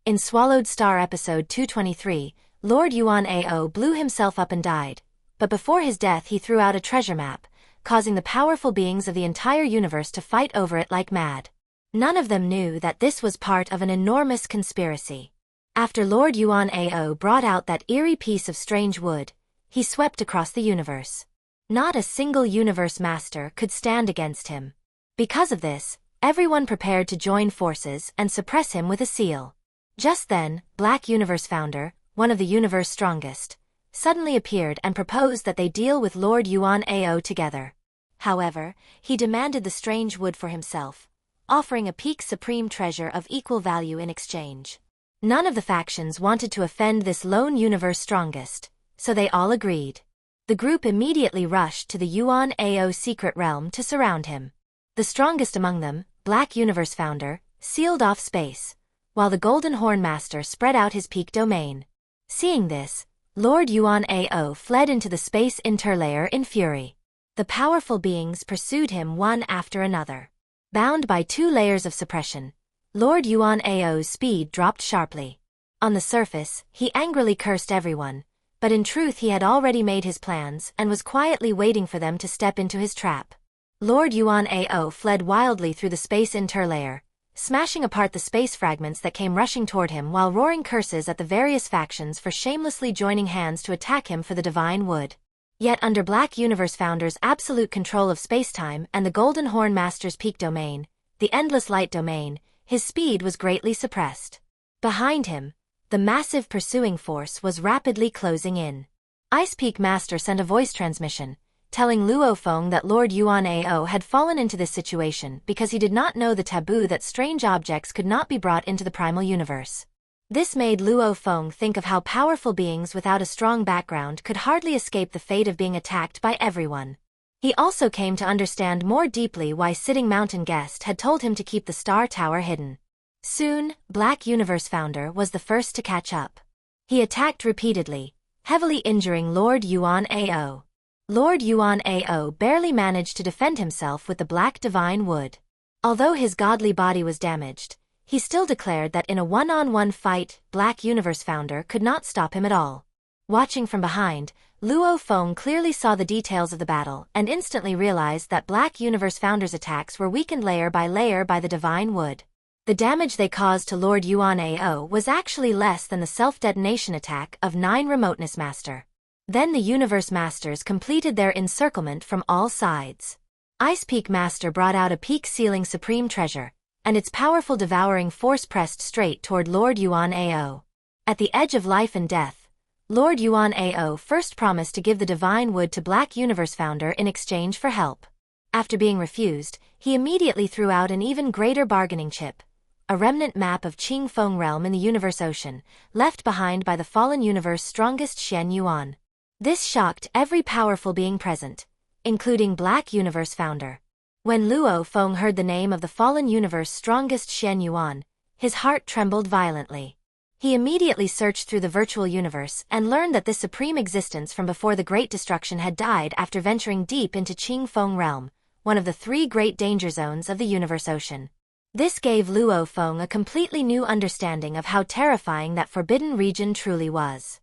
In Swallowed Star episode 223, Lord Yuan Ao blew himself up and died, but before his death he threw out a treasure map, causing the powerful beings of the entire universe to fight over it like mad. None of them knew that this was part of an enormous conspiracy. After Lord Yuan Ao brought out that eerie piece of strange wood, he swept across the universe. Not a single universe master could stand against him. Because of this, everyone prepared to join forces and suppress him with a seal. Just then, Black Universe Founder, one of the universe's strongest, suddenly appeared and proposed that they deal with Lord Yuan Ao together. However, he demanded the strange wood for himself, offering a peak supreme treasure of equal value in exchange. None of the factions wanted to offend this lone universe strongest, so they all agreed. The group immediately rushed to the Yuan Ao secret realm to surround him. The strongest among them, Black Universe Founder, sealed off space, while the Golden Horn Master spread out his peak domain. Seeing this, Lord Yuan Ao fled into the space interlayer in fury. The powerful beings pursued him one after another. Bound by 2 layers of suppression, Lord Yuan Ao's speed dropped sharply. On the surface, he angrily cursed everyone, but in truth he had already made his plans and was quietly waiting for them to step into his trap. Lord Yuan Ao fled wildly through the space interlayer, smashing apart the space fragments that came rushing toward him while roaring curses at the various factions for shamelessly joining hands to attack him for the divine wood. Yet under Black Universe Founder's absolute control of spacetime and the Golden Horn Master's peak domain, the Endless Light domain, his speed was greatly suppressed. Behind him, the massive pursuing force was rapidly closing in. Ice Peak Master sent a voice transmission, telling luo Feng that Lord Yuan Ao had fallen into this situation because he did not know the taboo that strange objects could not be brought into the primal universe. This made luo Feng think of how powerful beings without a strong background could hardly escape the fate of being attacked by everyone. He also came to understand more deeply why Sitting Mountain Guest had told him to keep the Star Tower hidden. Soon, Black Universe Founder was the first to catch up. He attacked repeatedly, heavily injuring Lord Yuan Ao. Lord Yuan Ao barely managed to defend himself with the Black Divine Wood. Although his godly body was damaged, he still declared that in a one-on-one fight, Black Universe Founder could not stop him at all. Watching from behind, luo Feng clearly saw the details of the battle and instantly realized that Black Universe Founder's attacks were weakened layer by the Divine Wood. The damage they caused to Lord Yuan Ao was actually less than the self-detonation attack of 9 Remoteness Master. Then the Universe Masters completed their encirclement from all sides. Ice Peak Master brought out a peak-sealing supreme treasure, and its powerful devouring force pressed straight toward Lord Yuan Ao. At the edge of life and death, Lord Yuan Ao first promised to give the Divine Wood to Black Universe Founder in exchange for help. After being refused, he immediately threw out an even greater bargaining chip, a remnant map of 𝐄𝐏 Feng realm in the Universe Ocean, left behind by the fallen universe's strongest Shen Yuan. This shocked every powerful being present, including Black Universe Founder. When luo Feng heard the name of the fallen universe's strongest Shen Yuan, his heart trembled violently. He immediately searched through the virtual universe and learned that this supreme existence from before the Great Destruction had died after venturing deep into 𝐄𝐏 Feng realm, one of the 3 great danger zones of the Universe Ocean. This gave luo Feng a completely new understanding of how terrifying that forbidden region truly was.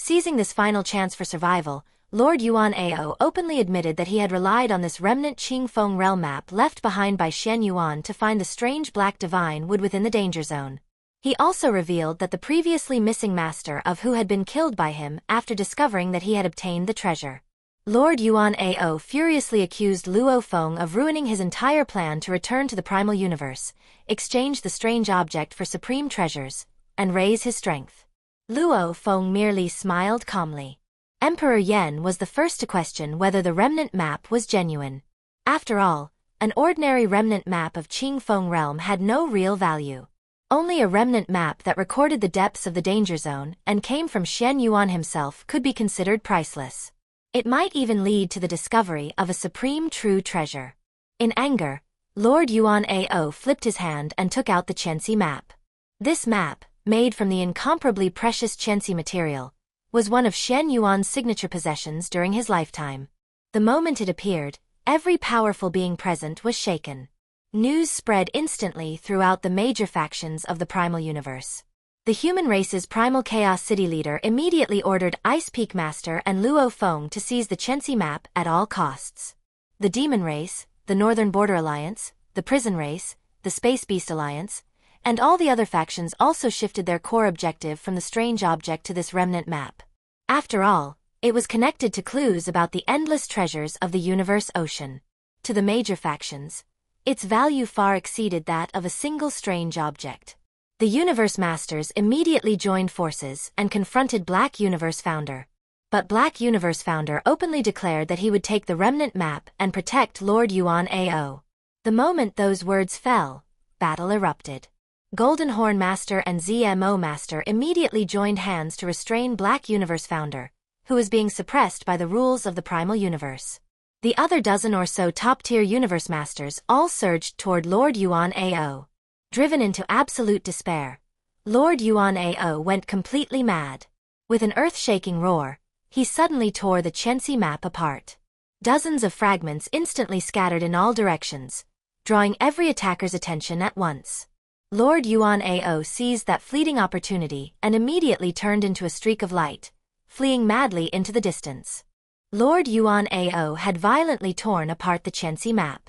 Seizing this final chance for survival, Lord Yuan Ao openly admitted that he had relied on this remnant 𝐄𝐏 Feng realm map left behind by Shen Yuan to find the strange Black Divine Wood within the danger zone. He also revealed that the previously missing master of Hu had been killed by him after discovering that he had obtained the treasure. Lord Yuan Ao furiously accused luo Feng of ruining his entire plan to return to the primal universe, exchange the strange object for supreme treasures, and raise his strength. Luo Feng merely smiled calmly. Emperor Yen was the first to question whether the remnant map was genuine. After all, an ordinary remnant map of 𝐄𝐏 Feng realm had no real value. Only a remnant map that recorded the depths of the danger zone and came from Shen Yuan himself could be considered priceless. It might even lead to the discovery of a supreme true treasure. In anger, Lord Yuan Ao flipped his hand and took out the Chensy map. This map, made from the incomparably precious Chensy material, was one of Shen Yuan's signature possessions during his lifetime. The moment it appeared, every powerful being present was shaken. News spread instantly throughout the major factions of the primal universe. The human race's primal chaos city leader immediately ordered Ice Peak Master and luo Feng to seize the Chensy map at all costs. The Demon Race, the Northern Border Alliance, the Prison Race, the Space Beast Alliance, and all the other factions also shifted their core objective from the strange object to this remnant map. After all, it was connected to clues about the endless treasures of the universe ocean. To the major factions, its value far exceeded that of a single strange object. The Universe Masters immediately joined forces and confronted Black Universe Founder. But Black Universe Founder openly declared that he would take the remnant map and protect Lord Yuan Ao. The moment those words fell, battle erupted. Golden Horn Master and 𝐄𝐏𝟐𝟑 Master immediately joined hands to restrain Black Universe Founder, who was being suppressed by the rules of the Primal Universe. The other dozen or so top-tier Universe Masters all surged toward Lord Yuan Ao. Driven into absolute despair, Lord Yuan Ao went completely mad. With an earth-shaking roar, he suddenly tore the Chensy map apart. Dozens of fragments instantly scattered in all directions, drawing every attacker's attention at once. Lord Yuan Ao seized that fleeting opportunity and immediately turned into a streak of light, fleeing madly into the distance. Lord Yuan Ao had violently torn apart the Chensy map.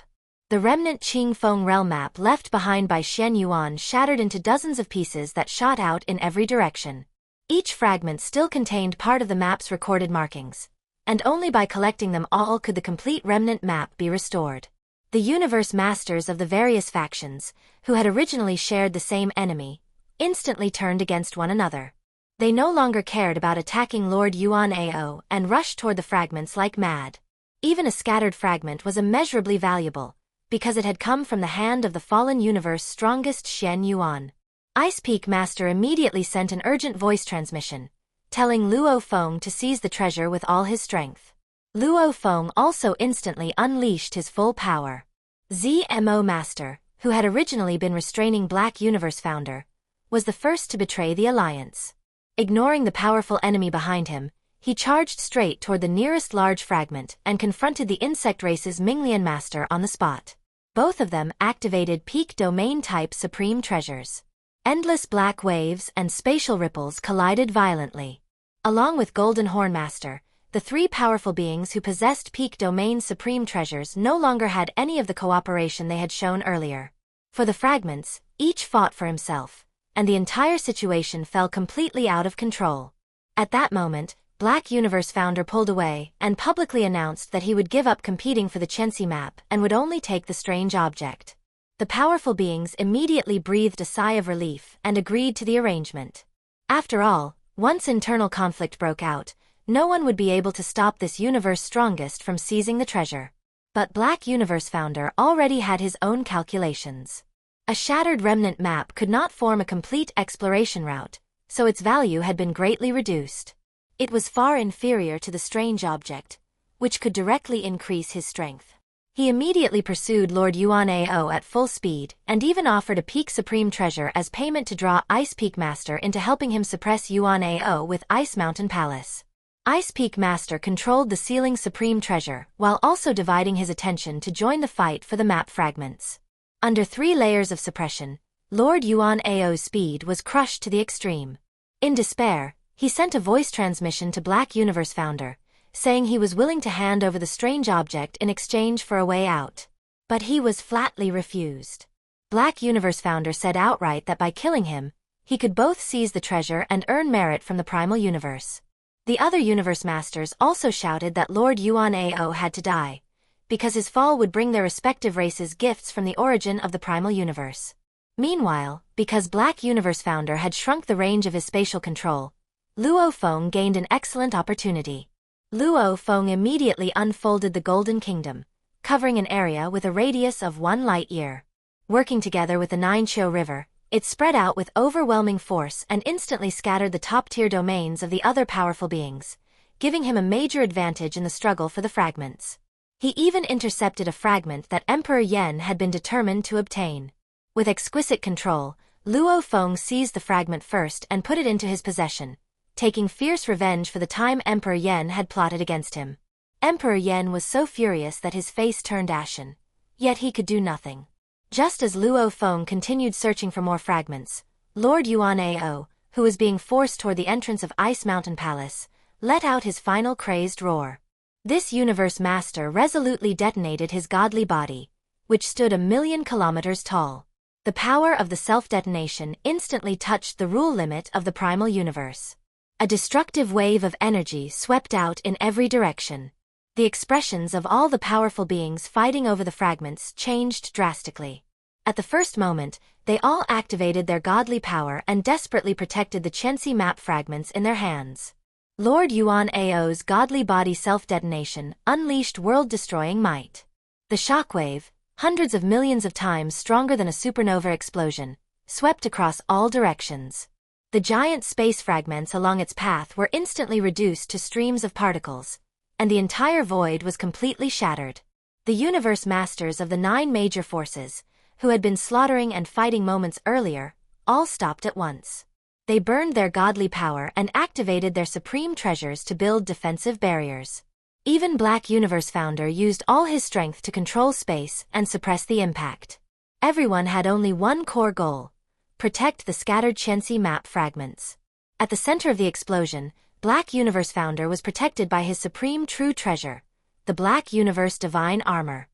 The remnant Qing Feng realm map left behind by Shen Yuan shattered into dozens of pieces that shot out in every direction. Each fragment still contained part of the map's recorded markings, and only by collecting them all could the complete remnant map be restored. The Universe Masters of the various factions, who had originally shared the same enemy, instantly turned against one another. They no longer cared about attacking Lord Yuan Ao and rushed toward the fragments like mad. Even a scattered fragment was immeasurably valuable, because it had come from the hand of the fallen universe's strongest Shen Yuan. Ice Peak Master immediately sent an urgent voice transmission, telling luo Feng to seize the treasure with all his strength. Luo Feng also instantly unleashed his full power. 𝐄𝐏𝟐𝟑 Master, who had originally been restraining Black Universe Founder, was the first to betray the alliance. Ignoring the powerful enemy behind him, he charged straight toward the nearest large fragment and confronted the insect race's Minglian Master on the spot. Both of them activated peak domain-type supreme treasures. Endless black waves and spatial ripples collided violently. Along with Golden Horn Master, the three powerful beings who possessed peak domain supreme treasures no longer had any of the cooperation they had shown earlier. For the fragments, each fought for himself, and the entire situation fell completely out of control. At that moment, Black Universe Founder pulled away and publicly announced that he would give up competing for the Chensy map and would only take the strange object. The powerful beings immediately breathed a sigh of relief and agreed to the arrangement. After all, once internal conflict broke out, no one would be able to stop this universe strongest from seizing the treasure. But Black Universe Founder already had his own calculations. A shattered remnant map could not form a complete exploration route, so its value had been greatly reduced. It was far inferior to the strange object, which could directly increase his strength. He immediately pursued Lord Yuan Ao at full speed and even offered a peak supreme treasure as payment to draw Ice Peak Master into helping him suppress Yuan Ao with Ice Mountain Palace. Ice Peak Master controlled the ceiling supreme treasure while also dividing his attention to join the fight for the map fragments. Under 3 layers of suppression, Lord Yuan Ao's speed was crushed to the extreme. In despair, he sent a voice transmission to Black Universe Founder, saying he was willing to hand over the strange object in exchange for a way out. But he was flatly refused. Black Universe Founder said outright that by killing him, he could both seize the treasure and earn merit from the Primal Universe. The other Universe Masters also shouted that Lord Yuan Ao had to die, because his fall would bring their respective races gifts from the origin of the Primal Universe. Meanwhile, because Black Universe Founder had shrunk the range of his spatial control, luo Feng gained an excellent opportunity. Luo Feng immediately unfolded the Golden Kingdom, covering an area with a radius of 1 light-year. Working together with the 9 River, it spread out with overwhelming force and instantly scattered the top-tier domains of the other powerful beings, giving him a major advantage in the struggle for the fragments. He even intercepted a fragment that Emperor Yen had been determined to obtain. With exquisite control, luo Feng seized the fragment first and put it into his possession, taking fierce revenge for the time Emperor Yen had plotted against him. Emperor Yen was so furious that his face turned ashen, yet he could do nothing. Just as luo Feng continued searching for more fragments, Lord Yuan Ao, who was being forced toward the entrance of Ice Mountain Palace, let out his final crazed roar. This universe master resolutely detonated his godly body, which stood 1,000,000 kilometers tall. The power of the self-detonation instantly touched the rule limit of the primal universe. A destructive wave of energy swept out in every direction. The expressions of all the powerful beings fighting over the fragments changed drastically. At the first moment, they all activated their godly power and desperately protected the Chensy map fragments in their hands. Lord Yuan Ao's godly body self-detonation unleashed world-destroying might. The shockwave, hundreds of millions of times stronger than a supernova explosion, swept across all directions. The giant space fragments along its path were instantly reduced to streams of particles, and the entire void was completely shattered. The universe masters of the 9 major forces, who had been slaughtering and fighting moments earlier, all stopped at once. They burned their godly power and activated their supreme treasures to build defensive barriers. Even Black Universe Founder used all his strength to control space and suppress the impact. Everyone had only one core goal: protect the scattered Chensy map fragments. At the center of the explosion, Black Universe Founder was protected by his supreme true treasure, the Black Universe Divine Armor.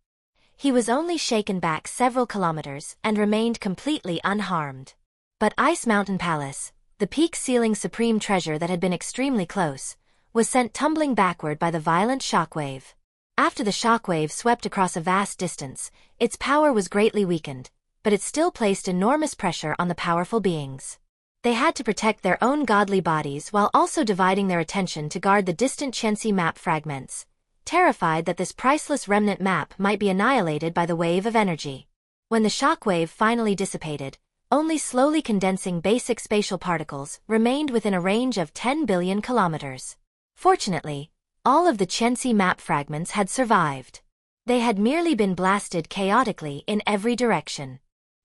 He was only shaken back several kilometers and remained completely unharmed. But Ice Mountain Palace, the peak-ceiling supreme treasure that had been extremely close, was sent tumbling backward by the violent shockwave. After the shockwave swept across a vast distance, its power was greatly weakened, but it still placed enormous pressure on the powerful beings. They had to protect their own godly bodies while also dividing their attention to guard the distant Chensy map fragments, terrified that this priceless remnant map might be annihilated by the wave of energy. When the shockwave finally dissipated, only slowly condensing basic spatial particles remained within a range of 10 billion kilometers. Fortunately, all of the Chensy map fragments had survived. They had merely been blasted chaotically in every direction.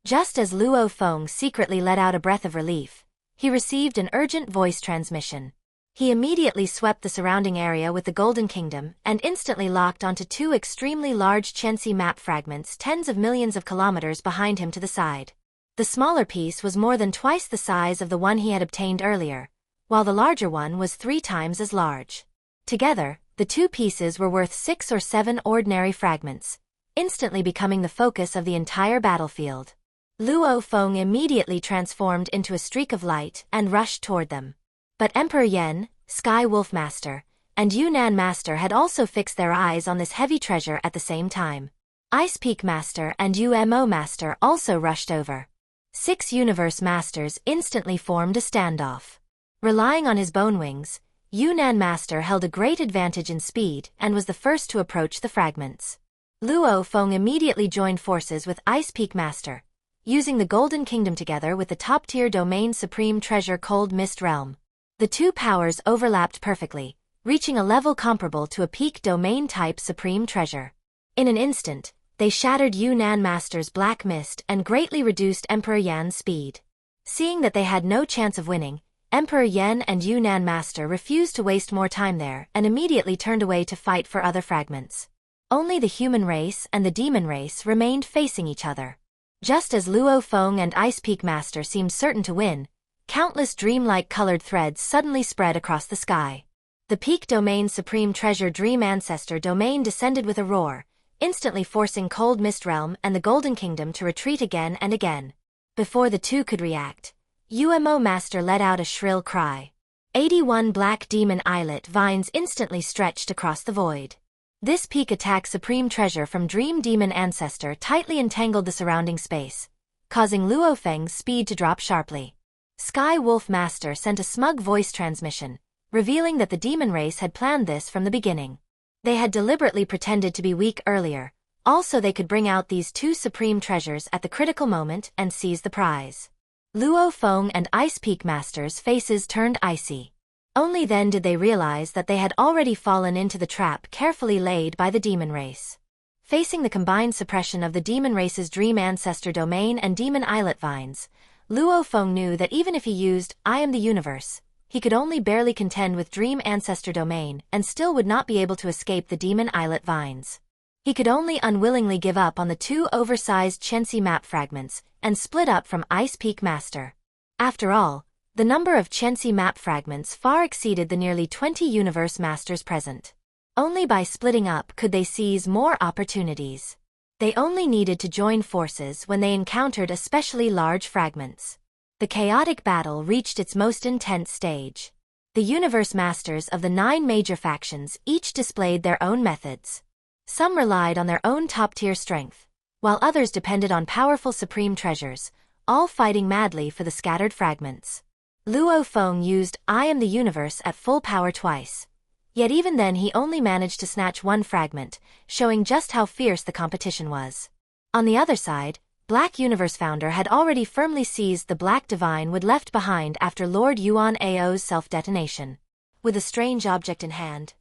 Just as luo Feng secretly let out a breath of relief, he received an urgent voice transmission. He immediately swept the surrounding area with the Golden Kingdom and instantly locked onto 2 extremely large Chensy map fragments tens of millions of kilometers behind him to the side. The smaller piece was more than twice the size of the one he had obtained earlier, while the larger one was 3 times as large. Together, the 2 pieces were worth 6 or 7 ordinary fragments, instantly becoming the focus of the entire battlefield. Luo Feng immediately transformed into a streak of light and rushed toward them. But Emperor Yen, Sky Wolf Master, and Yunnan Master had also fixed their eyes on this heavy treasure at the same time. Ice Peak Master and UMO Master also rushed over. 6 Universe Masters instantly formed a standoff. Relying on his bone wings, Yunnan Master held a great advantage in speed and was the first to approach the fragments. Luo Feng immediately joined forces with Ice Peak Master, using the Golden Kingdom together with the top-tier domain supreme treasure Cold Mist Realm. The 2 powers overlapped perfectly, reaching a level comparable to a peak domain-type supreme treasure. In an instant, they shattered Yunnan Master's Black Mist and greatly reduced Emperor Yan's speed. Seeing that they had no chance of winning, Emperor Yen and Yunnan Master refused to waste more time there and immediately turned away to fight for other fragments. Only the human race and the demon race remained facing each other. Just as luo Feng and Ice Peak Master seemed certain to win, countless dreamlike colored threads suddenly spread across the sky. The peak domain supreme treasure Dream Ancestor domain descended with a roar, instantly forcing Cold Mist Realm and the Golden Kingdom to retreat again and again. Before the 2 could react, UMO Master let out a shrill cry. 81 black demon eyelet vines instantly stretched across the void. This peak attack supreme treasure from Dream Demon Ancestor tightly entangled the surrounding space, causing Luo Feng's speed to drop sharply. Sky Wolf Master sent a smug voice transmission, revealing that the demon race had planned this from the beginning. They had deliberately pretended to be weak earlier, also they could bring out these 2 supreme treasures at the critical moment and seize the prize. Luo Feng and Ice Peak Master's faces turned icy. Only then did they realize that they had already fallen into the trap carefully laid by the demon race. Facing the combined suppression of the demon race's Dream Ancestor domain and demon eyelet vines, Luo Feng knew that even if he used I Am the Universe, he could only barely contend with Dream Ancestor domain and still would not be able to escape the demon eyelet vines. He could only unwillingly give up on the 2 oversized Chensy map fragments and split up from Ice Peak Master. After all, The number of Chensy map fragments far exceeded the nearly 20 universe masters present. Only by splitting up could they seize more opportunities. They only needed to join forces when they encountered especially large fragments. The chaotic battle reached its most intense stage. The universe masters of the 9 major factions each displayed their own methods. Some relied on their own top-tier strength, while others depended on powerful supreme treasures, all fighting madly for the scattered fragments. Luo Feng used I am the universe at full power twice. Yet even then he only managed to snatch one fragment, showing just how fierce the competition was. On the other side, Black Universe founder had already firmly seized the Black Divine wood left behind after Lord Yuan Ao's self-detonation. With a strange object in hand,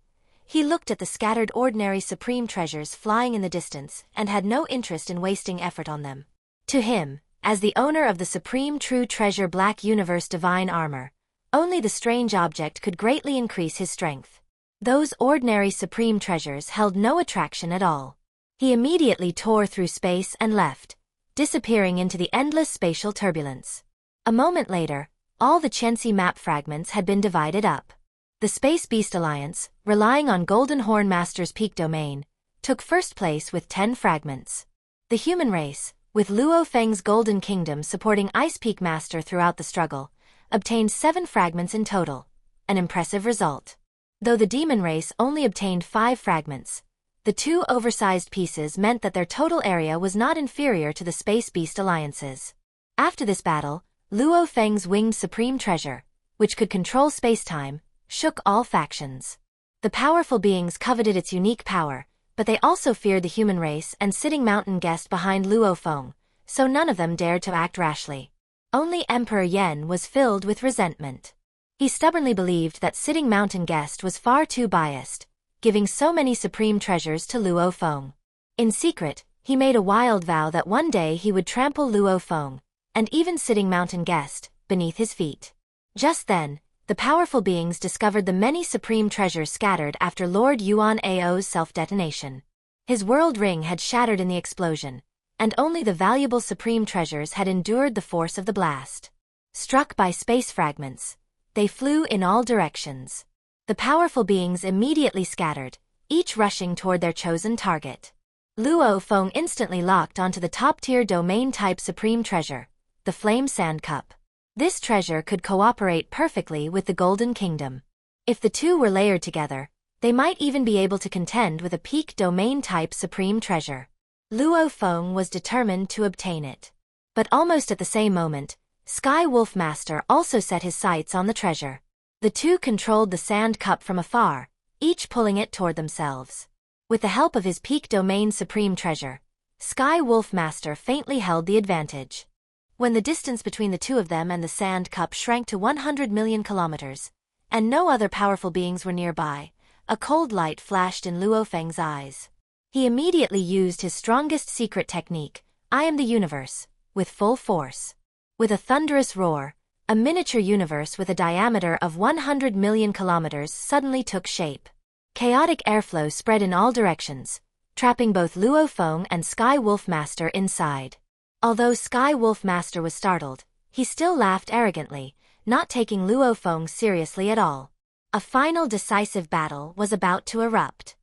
he looked at the scattered ordinary supreme treasures flying in the distance and had no interest in wasting effort on them. To him, as the owner of the supreme true treasure Black Universe divine armor, only the strange object could greatly increase his strength. Those ordinary supreme treasures held no attraction at all. He immediately tore through space and left, disappearing into the endless spatial turbulence. A moment later, all the Chensy map fragments had been divided up. The Space Beast Alliance, relying on Golden Horn Master's peak domain, took first place with 10 fragments. The human race, with Luo Feng's Golden Kingdom supporting Ice Peak Master throughout the struggle, obtained 7 fragments in total, an impressive result. Though the demon race only obtained 5 fragments, the 2 oversized pieces meant that their total area was not inferior to the Space Beast Alliance's. After this battle, Luo Feng's winged supreme treasure, which could control space-time, shook all factions. The powerful beings coveted its unique power, but they also feared the human race and sitting mountain guest behind luo Feng, so none of them dared to act rashly. Only Emperor Yen was filled with resentment. He stubbornly believed that sitting mountain guest was far too biased, giving so many supreme treasures to luo Feng. In secret, he made a wild vow that one day he would trample luo Feng, and even sitting mountain guest, beneath his feet. Just then, the powerful beings discovered the many supreme treasures scattered after Lord Yuan Ao's self-detonation. His world ring had shattered in the explosion, and only the valuable supreme treasures had endured the force of the blast. Struck by space fragments, they flew in all directions. The powerful beings immediately scattered, each rushing toward their chosen target. Luo Feng instantly locked onto the top-tier domain-type supreme treasure, the Flame Sand Cup. This treasure could cooperate perfectly with the Golden Kingdom. If the two were layered together, they might even be able to contend with a peak domain-type supreme treasure. Luo Feng was determined to obtain it. But almost at the same moment, Sky Wolf Master also set his sights on the treasure. The two controlled the sand cup from afar, each pulling it toward themselves. With the help of his peak domain supreme treasure, Sky Wolf Master faintly held the advantage. When the distance between the two of them and the sand cup shrank to 100 million kilometers, and no other powerful beings were nearby, a cold light flashed in Luo Feng's eyes. He immediately used his strongest secret technique, I am the universe, with full force. With a thunderous roar, a miniature universe with a diameter of 100 million kilometers suddenly took shape. Chaotic airflow spread in all directions, trapping both Luo Feng and Sky Wolf Master inside. Although Sky Wolf Master was startled, he still laughed arrogantly, not taking Luo Feng seriously at all. A final decisive battle was about to erupt.